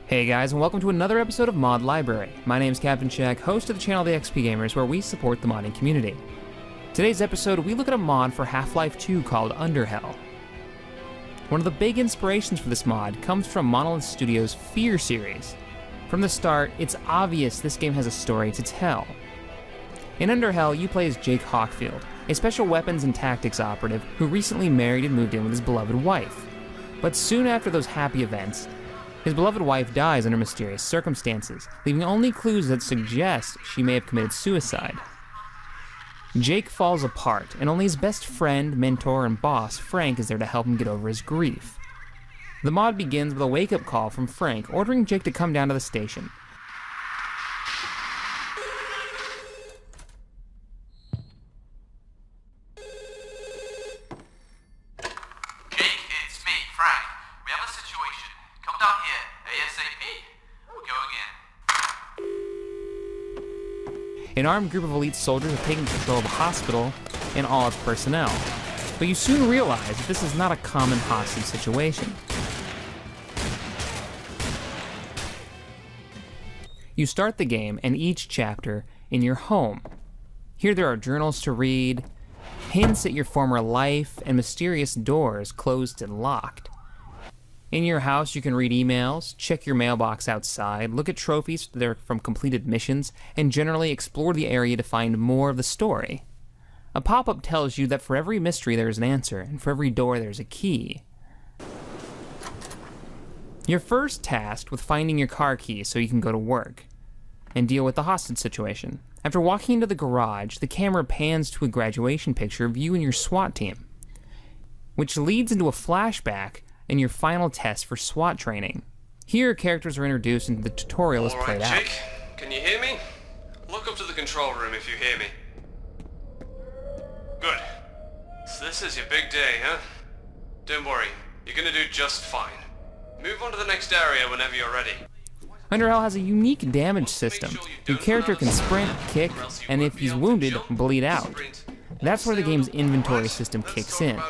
Hey guys, and welcome to another episode of Mod Library. My name is Captain Shaq, host of the channel TheXPGamers, where we support the modding community. Today's episode, we look at a mod for Half-Life 2 called UnderHell. One of the big inspirations for this mod comes from Monolith Studios' Fear series. From the start, it's obvious this game has a story to tell. In UnderHell, you play as Jake Hawkfield, a special weapons and tactics operative who recently married and moved in with his beloved wife. But soon after those happy events, his beloved wife dies under mysterious circumstances, leaving only clues that suggest she may have committed suicide. Jake falls apart, and only his best friend, mentor, and boss, Frank, is there to help him get over his grief. The mod begins with a wake-up call from Frank, ordering Jake to come down to the station. An armed group of elite soldiers are taking control of the hospital and all its personnel. But you soon realize that this is not a common hostage situation. You start the game and each chapter in your home. Here there are journals to read, hints at your former life, and mysterious doors closed and locked. In your house, you can read emails, check your mailbox outside, look at trophies that are from completed missions, and generally explore the area to find more of the story. A pop-up tells you that for every mystery there is an answer, and for every door there's a key. You're first tasked with finding your car keys so you can go to work and deal with the hostage situation. After walking into the garage, the camera pans to a graduation picture of you and your SWAT team, which leads into a flashback in your final test for SWAT training. Here, characters are introduced and the tutorial is played out. Jake, can you hear me? Look up to the control room if you hear me. Good. So this is your big day, huh? Don't worry, you're gonna do just fine. Move on to the next area whenever you're ready. UnderHell has a unique damage system. Your character can sprint, kick, and if he's wounded, bleed out. That's where the game's inventory system kicks in,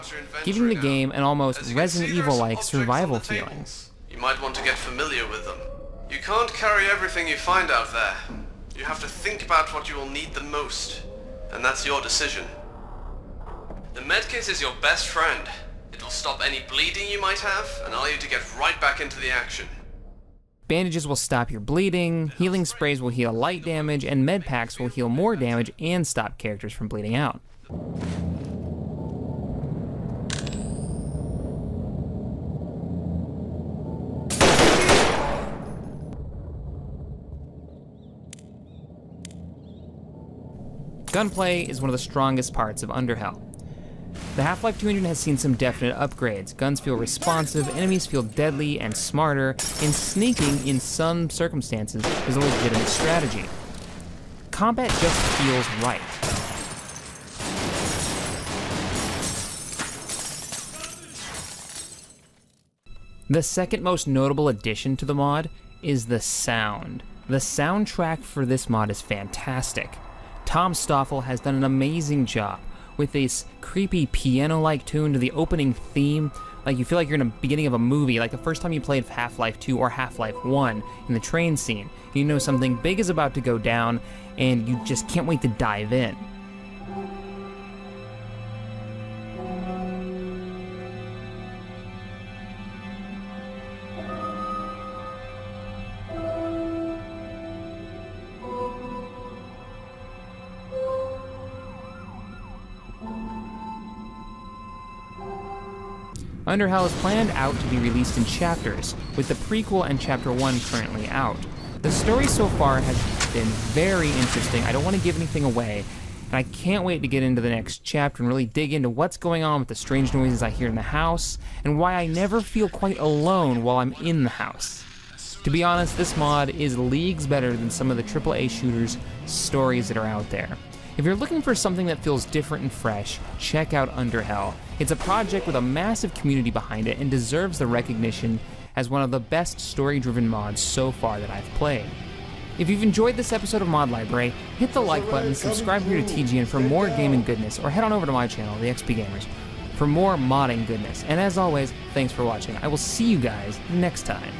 giving the game an almost Resident Evil-like survival feeling. You might want to get familiar with them. You can't carry everything you find out there. You have to think about what you will need the most, and that's your decision. The medkit is your best friend. It will stop any bleeding you might have, and allow you to get right back into the action. Bandages will stop your bleeding, healing sprays will heal light damage, and med packs will heal more damage and stop characters from bleeding out. Gunplay is one of the strongest parts of UnderHell. The Half-Life 2 engine has seen some definite upgrades. Guns feel responsive, enemies feel deadly and smarter, and sneaking, in some circumstances, is a legitimate strategy. Combat just feels right. The second most notable addition to the mod is the sound. The soundtrack for this mod is fantastic. Tom Stoffel has done an amazing job with this creepy piano-like tune to the opening theme. Like you feel like you're in the beginning of a movie, like the first time you played Half-Life 2 or Half-Life 1 in the train scene. You know something big is about to go down and you just can't wait to dive in. UnderHell is planned out to be released in chapters, with the prequel and Chapter 1 currently out. The story so far has been very interesting. I don't want to give anything away, and I can't wait to get into the next chapter and really dig into what's going on with the strange noises I hear in the house, and why I never feel quite alone while I'm in the house. To be honest, this mod is leagues better than some of the AAA shooters stories that are out there. If you're looking for something that feels different and fresh, check out UnderHell. It's a project with a massive community behind it and deserves the recognition as one of the best story-driven mods so far that I've played. If you've enjoyed this episode of Mod Library, hit the like button, subscribe here to TGN for more gaming goodness, or head on over to my channel, TheXPGamers, for more modding goodness. And as always, thanks for watching. I will see you guys next time.